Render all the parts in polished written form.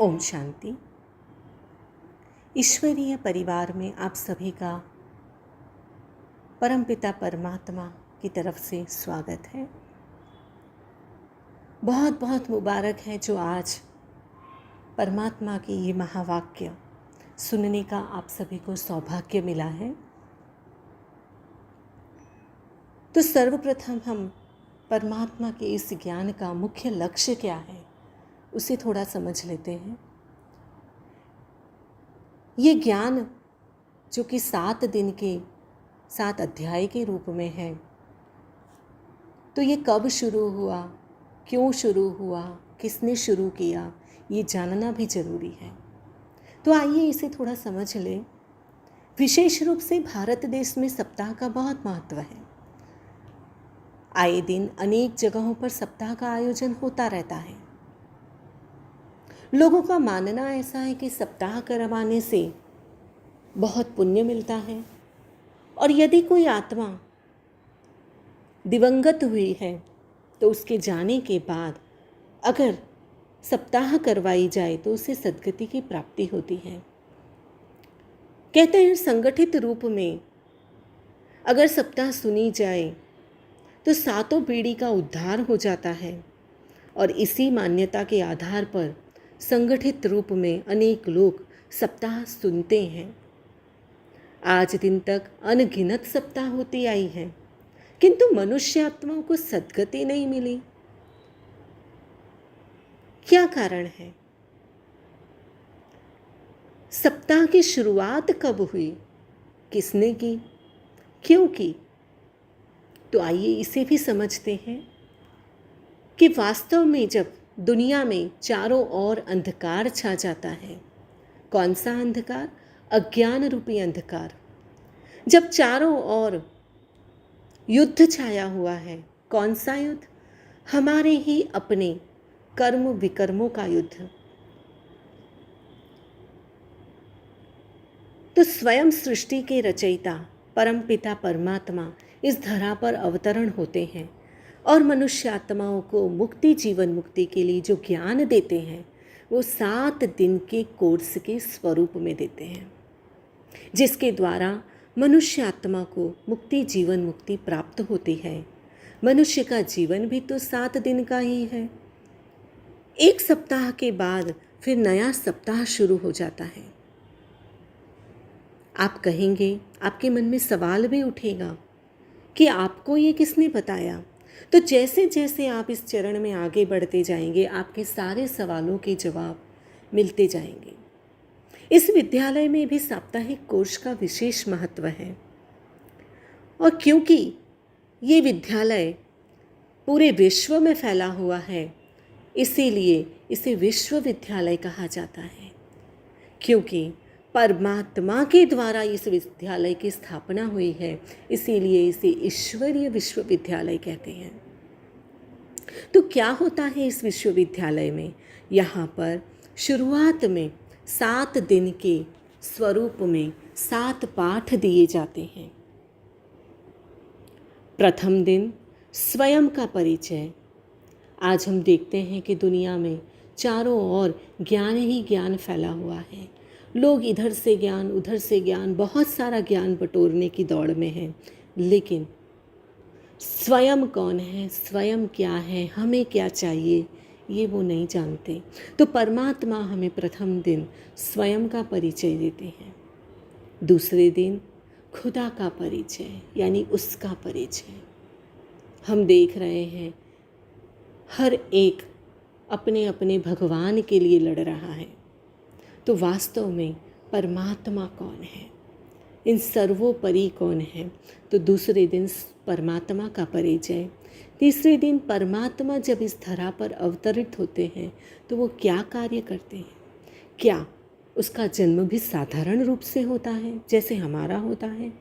ओम शांति। ईश्वरीय परिवार में आप सभी का परमपिता परमात्मा की तरफ से स्वागत है। बहुत बहुत मुबारक है जो आज परमात्मा की ये महावाक्य सुनने का आप सभी को सौभाग्य मिला है। तो सर्वप्रथम हम परमात्मा के इस ज्ञान का मुख्य लक्ष्य क्या है उसे थोड़ा समझ लेते हैं। ये ज्ञान जो कि 7 दिन के 7 अध्याय के रूप में है, तो ये कब शुरू हुआ, क्यों शुरू हुआ, किसने शुरू किया, ये जानना भी ज़रूरी है। तो आइए इसे थोड़ा समझ लें। विशेष रूप से भारत देश में सप्ताह का बहुत महत्व है। आए दिन अनेक जगहों पर सप्ताह का आयोजन होता रहता है। लोगों का मानना ऐसा है कि सप्ताह करवाने से बहुत पुण्य मिलता है, और यदि कोई आत्मा दिवंगत हुई है तो उसके जाने के बाद अगर सप्ताह करवाई जाए तो उसे सद्गति की प्राप्ति होती है। कहते हैं संगठित रूप में अगर सप्ताह सुनी जाए तो 7 पीढ़ी का उद्धार हो जाता है, और इसी मान्यता के आधार पर संगठित रूप में अनेक लोग सप्ताह सुनते हैं। आज दिन तक अनगिनत सप्ताह होती आई है, किंतु मनुष्य आत्माओं को सद्गति नहीं मिली। क्या कारण है? सप्ताह की शुरुआत कब हुई, किसने की, क्यों की? तो आइए इसे भी समझते हैं कि वास्तव में जब दुनिया में चारों ओर अंधकार छा जाता है, कौन सा अंधकार? अज्ञान रूपी अंधकार। जब चारों ओर युद्ध छाया हुआ है, कौन सा युद्ध? हमारे ही अपने कर्म विकर्मों का युद्ध। तो स्वयं सृष्टि के रचयिता परमपिता परमात्मा इस धरा पर अवतरण होते हैं और मनुष्य आत्माओं को मुक्ति, जीवन मुक्ति के लिए जो ज्ञान देते हैं वो 7 दिन के कोर्स के स्वरूप में देते हैं, जिसके द्वारा मनुष्य आत्मा को मुक्ति, जीवन मुक्ति प्राप्त होती है। मनुष्य का जीवन भी तो 7 दिन का ही है। एक सप्ताह के बाद फिर नया सप्ताह शुरू हो जाता है। आप कहेंगे, आपके मन में सवाल भी उठेगा कि आपको ये किसने बताया? तो जैसे जैसे आप इस चरण में आगे बढ़ते जाएंगे, आपके सारे सवालों के जवाब मिलते जाएंगे। इस विद्यालय में भी साप्ताहिक कोर्स का विशेष महत्व है, और क्योंकि ये विद्यालय पूरे विश्व में फैला हुआ है, इसीलिए इसे विश्वविद्यालय कहा जाता है। क्योंकि परमात्मा के द्वारा इस विद्यालय की स्थापना हुई है, इसीलिए इसे ईश्वरीय विश्वविद्यालय कहते हैं। तो क्या होता है इस विश्वविद्यालय में? यहाँ पर शुरुआत में 7 दिन के स्वरूप में 7 पाठ दिए जाते हैं। प्रथम दिन स्वयं का परिचय। आज हम देखते हैं कि दुनिया में चारों ओर ज्ञान ही ज्ञान फैला हुआ है। लोग इधर से ज्ञान, उधर से ज्ञान, बहुत सारा ज्ञान बटोरने की दौड़ में हैं, लेकिन स्वयं कौन है, स्वयं क्या है, हमें क्या चाहिए, ये वो नहीं जानते। तो परमात्मा हमें प्रथम दिन स्वयं का परिचय देते हैं। दूसरे दिन खुदा का परिचय, यानी उसका परिचय। हम देख रहे हैं हर एक अपने अपने भगवान के लिए लड़ रहा है, तो वास्तव में परमात्मा कौन है, इन सर्वोपरि कौन है? तो दूसरे दिन परमात्मा का परिचय। तीसरे दिन परमात्मा जब इस धरा पर अवतरित होते हैं तो वो क्या कार्य करते हैं? क्या उसका जन्म भी साधारण रूप से होता है जैसे हमारा होता है?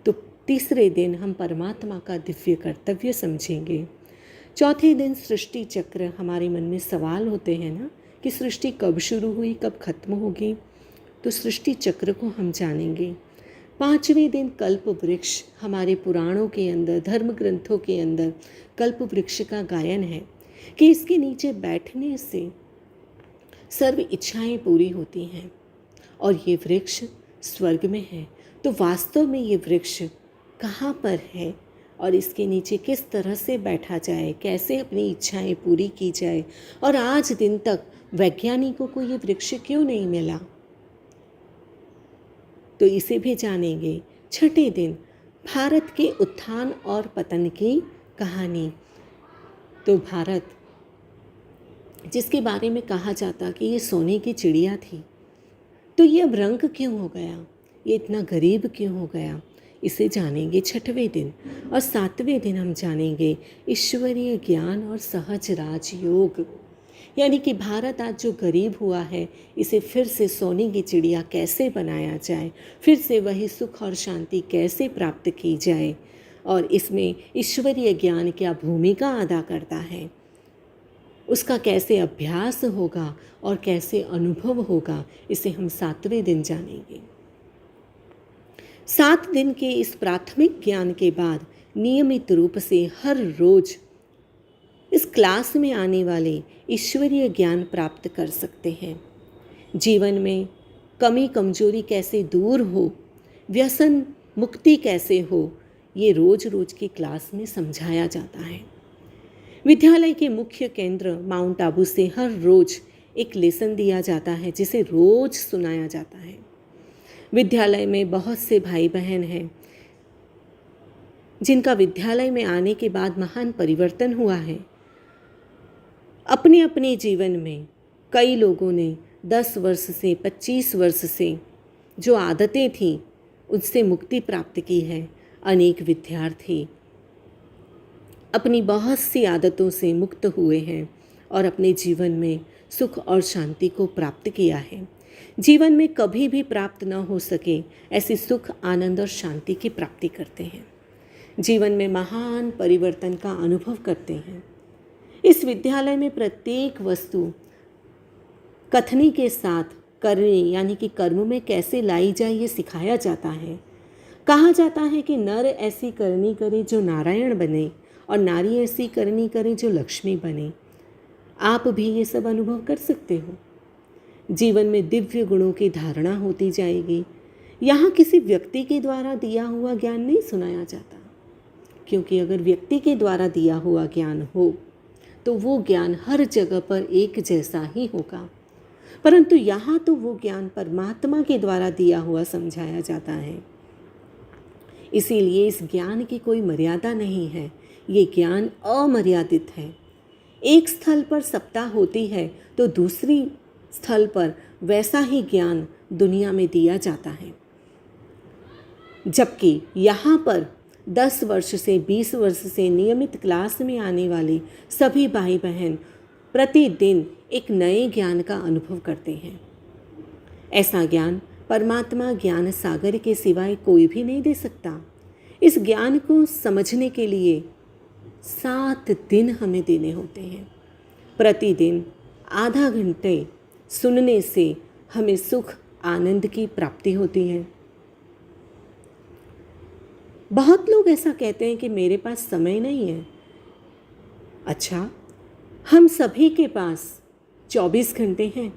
तो तीसरे दिन हम परमात्मा का दिव्य कर्तव्य समझेंगे। चौथे दिन सृष्टि चक्र। हमारे मन में सवाल होते हैं ना कि सृष्टि कब शुरू हुई, कब खत्म होगी, तो सृष्टि चक्र को हम जानेंगे। 5वें दिन कल्प वृक्ष। हमारे पुराणों के अंदर, धर्म ग्रंथों के अंदर कल्प वृक्ष का गायन है कि इसके नीचे बैठने से सर्व इच्छाएं पूरी होती हैं। और ये वृक्ष स्वर्ग में है, तो वास्तव में ये वृक्ष कहाँ पर है और इसके नीचे किस तरह से बैठा जाए, कैसे अपनी इच्छाएं पूरी की जाए, और आज दिन तक वैज्ञानिकों को ये वृक्ष क्यों नहीं मिला, तो इसे भी जानेंगे। छठे दिन भारत के उत्थान और पतन की कहानी। तो भारत, जिसके बारे में कहा जाता कि ये सोने की चिड़िया थी, तो ये अब रंग क्यों हो गया, ये इतना गरीब क्यों हो गया, इसे जानेंगे छठवें दिन। और सातवें दिन हम जानेंगे ईश्वरीय ज्ञान और सहज राजयोग, यानी कि भारत आज जो गरीब हुआ है, इसे फिर से सोने की चिड़िया कैसे बनाया जाए, फिर से वही सुख और शांति कैसे प्राप्त की जाए, और इसमें ईश्वरीय ज्ञान क्या भूमिका अदा करता है, उसका कैसे अभ्यास होगा और कैसे अनुभव होगा, इसे हम सातवें दिन जानेंगे। 7 दिन के इस प्राथमिक ज्ञान के बाद नियमित रूप से हर रोज इस क्लास में आने वाले ईश्वरीय ज्ञान प्राप्त कर सकते हैं। जीवन में कमी कमजोरी कैसे दूर हो, व्यसन मुक्ति कैसे हो, ये रोज रोज की क्लास में समझाया जाता है। विद्यालय के मुख्य केंद्र माउंट आबू से हर रोज एक लेसन दिया जाता है, जिसे रोज सुनाया जाता है। विद्यालय में बहुत से भाई बहन हैं जिनका विद्यालय में आने के बाद महान परिवर्तन हुआ है। अपने अपने जीवन में कई लोगों ने 10 वर्ष से 25 वर्ष से जो आदतें थीं उससे मुक्ति प्राप्त की है। अनेक विद्यार्थी अपनी बहुत सी आदतों से मुक्त हुए हैं और अपने जीवन में सुख और शांति को प्राप्त किया है। जीवन में कभी भी प्राप्त न हो सके ऐसी सुख, आनंद और शांति की प्राप्ति करते हैं। जीवन में महान परिवर्तन का अनुभव करते हैं। इस विद्यालय में प्रत्येक वस्तु कथनी के साथ करने यानी कि कर्म में कैसे लाई जाए ये सिखाया जाता है। कहा जाता है कि नर ऐसी करनी करे जो नारायण बने और नारी ऐसी करनी करे जो लक्ष्मी बने। आप भी ये सब अनुभव कर सकते हो। जीवन में दिव्य गुणों की धारणा होती जाएगी। यहाँ किसी व्यक्ति के द्वारा दिया हुआ ज्ञान नहीं सुनाया जाता, क्योंकि अगर व्यक्ति के द्वारा दिया हुआ ज्ञान हो तो वो ज्ञान हर जगह पर एक जैसा ही होगा, परंतु यहाँ तो वो ज्ञान परमात्मा के द्वारा दिया हुआ समझाया जाता है। इसीलिए इस ज्ञान की कोई मर्यादा नहीं है, ये ज्ञान अमर्यादित है। एक स्थल पर सप्ताह होती है तो दूसरी स्थल पर वैसा ही ज्ञान दुनिया में दिया जाता है। जबकि यहाँ पर 10 वर्ष से 20 वर्ष से नियमित क्लास में आने वाले सभी भाई बहन प्रतिदिन एक नए ज्ञान का अनुभव करते हैं। ऐसा ज्ञान परमात्मा ज्ञान सागर के सिवाय कोई भी नहीं दे सकता। इस ज्ञान को समझने के लिए 7 दिन हमें देने होते हैं। प्रतिदिन आधा घंटे सुनने से हमें सुख आनंद की प्राप्ति होती है। बहुत लोग ऐसा कहते हैं कि मेरे पास समय नहीं है। अच्छा, हम सभी के पास 24 घंटे हैं।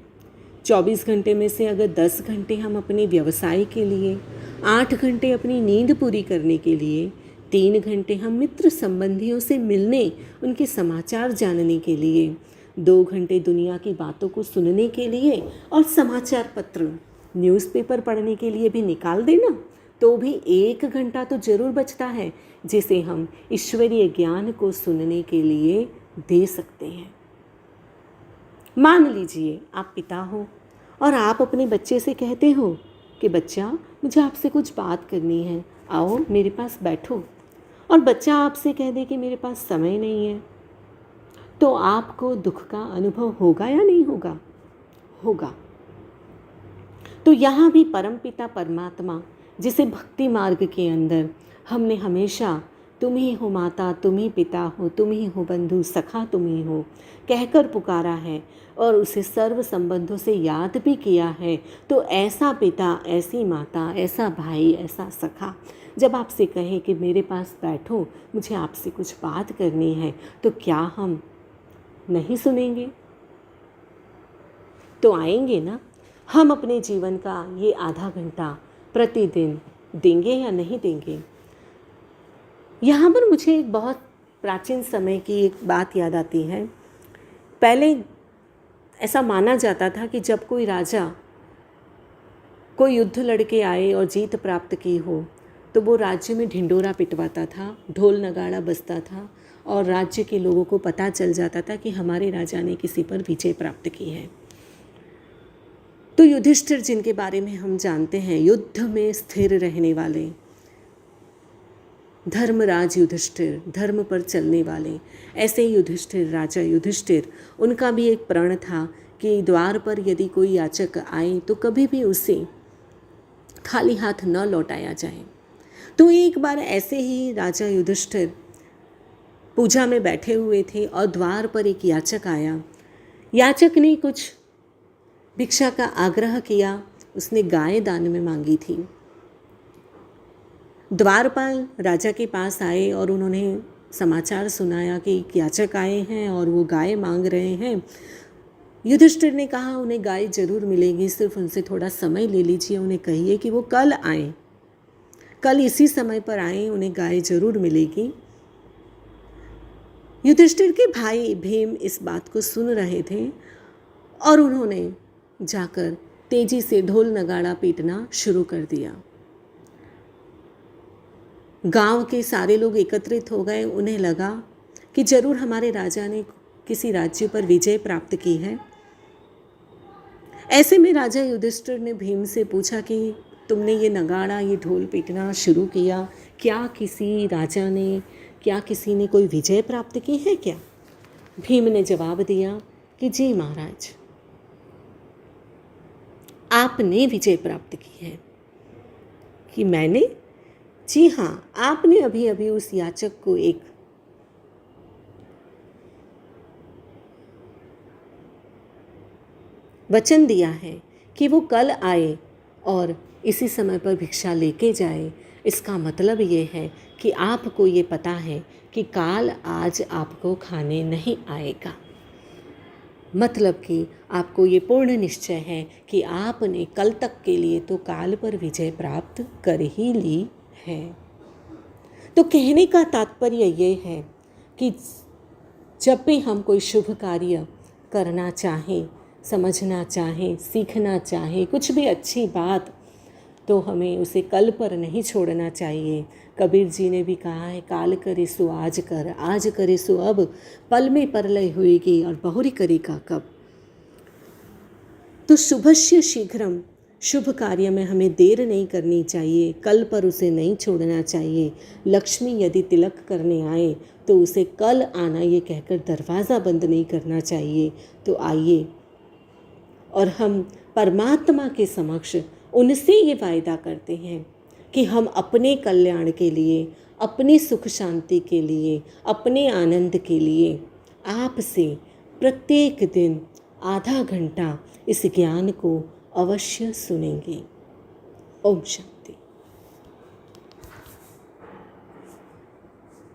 24 घंटे में से अगर 10 घंटे हम अपने व्यवसाय के लिए, 8 घंटे अपनी नींद पूरी करने के लिए, 3 घंटे हम मित्र संबंधियों से मिलने, उनके समाचार जानने के लिए, 2 घंटे दुनिया की बातों को सुनने के लिए और समाचार पत्र न्यूज़पेपर पढ़ने के लिए भी निकाल देना, तो भी 1 घंटा तो जरूर बचता है, जिसे हम ईश्वरीय ज्ञान को सुनने के लिए दे सकते हैं। मान लीजिए आप पिता हो और आप अपने बच्चे से कहते हो कि बच्चा, मुझे आपसे कुछ बात करनी है, आओ मेरे पास बैठो, और बच्चा आपसे कह दे कि मेरे पास समय नहीं है, तो आपको दुख का अनुभव होगा या नहीं होगा? होगा। तो यहाँ भी परमपिता परमात्मा, जिसे भक्ति मार्ग के अंदर हमने हमेशा तुम ही हो माता, तुम ही पिता हो, तुम ही हो बंधु, सखा तुम ही हो कहकर पुकारा है और उसे सर्व संबंधों से याद भी किया है, तो ऐसा पिता, ऐसी माता, ऐसा भाई, ऐसा सखा जब आपसे कहे कि मेरे पास बैठो, मुझे आपसे कुछ बात करनी है, तो क्या हम नहीं सुनेंगे? तो आएंगे ना। हम अपने जीवन का ये आधा घंटा प्रतिदिन देंगे या नहीं देंगे। यहाँ पर मुझे एक बहुत प्राचीन समय की एक बात याद आती है। पहले ऐसा माना जाता था कि जब कोई राजा कोई युद्ध लड़के आए और जीत प्राप्त की हो तो वो राज्य में ढिंडोरा पिटवाता था, ढोल नगाड़ा बजता था और राज्य के लोगों को पता चल जाता था कि हमारे राजा ने किसी पर विजय प्राप्त की है। तो युधिष्ठिर, जिनके बारे में हम जानते हैं, युद्ध में स्थिर रहने वाले, धर्मराज युधिष्ठिर, धर्म पर चलने वाले, ऐसे ही युधिष्ठिर, राजा युधिष्ठिर, उनका भी एक प्रण था कि द्वार पर यदि कोई याचक आए तो कभी भी उसे खाली हाथ न लौटाया जाए। तो एक बार ऐसे ही राजा युधिष्ठिर पूजा में बैठे हुए थे और द्वार पर एक याचक आया। याचक ने कुछ भिक्षा का आग्रह किया, उसने गाय दान में मांगी थी। द्वारपाल राजा के पास आए और उन्होंने समाचार सुनाया कि एक याचक आए हैं और वो गाय मांग रहे हैं। युधिष्ठिर ने कहा उन्हें गाय जरूर मिलेगी, सिर्फ उनसे थोड़ा समय ले लीजिए, उन्हें कहिए कि वो कल आएँ, कल इसी समय पर आएँ, उन्हें गाय जरूर मिलेगी। युधिष्ठिर के भाई भीम इस बात को सुन रहे थे और उन्होंने जाकर तेजी से ढोल नगाड़ा पीटना शुरू कर दिया। गांव के सारे लोग एकत्रित हो गए। उन्हें लगा कि जरूर हमारे राजा ने किसी राज्य पर विजय प्राप्त की है। ऐसे में राजा युधिष्ठिर ने भीम से पूछा कि तुमने ये नगाड़ा, ये ढोल पीटना शुरू किया, क्या किसी राजा ने, क्या किसी ने कोई विजय प्राप्त की है क्या? भीम ने जवाब दिया कि जी महाराज, आपने विजय प्राप्त की है। कि मैंने? जी हाँ, आपने अभी अभी उस याचक को एक वचन दिया है कि वो कल आए और इसी समय पर भिक्षा लेके जाए। इसका मतलब ये है कि आपको ये पता है कि काल आज आपको खाने नहीं आएगा। मतलब कि आपको ये पूर्ण निश्चय है कि आपने कल तक के लिए तो काल पर विजय प्राप्त कर ही ली है। तो कहने का तात्पर्य ये है कि जब भी हम कोई शुभ कार्य करना चाहें, समझना चाहें, सीखना चाहें, कुछ भी अच्छी बात, तो हमें उसे कल पर नहीं छोड़ना चाहिए। कबीर जी ने भी कहा है, काल करे सो आज कर, आज करे सो अब, पल में परलय हुएगी और बहुरी करेगा कब। तो शुभस्य शीघ्रम, शुभ कार्य में हमें देर नहीं करनी चाहिए, कल पर उसे नहीं छोड़ना चाहिए। लक्ष्मी यदि तिलक करने आए तो उसे कल आना ये कहकर दरवाज़ा बंद नहीं करना चाहिए। तो आइए और हम परमात्मा के समक्ष उनसे ये वायदा करते हैं कि हम अपने कल्याण के लिए, अपनी सुख शांति के लिए, अपने आनंद के लिए आपसे प्रत्येक दिन आधा घंटा इस ज्ञान को अवश्य सुनेंगे। ओम शांति।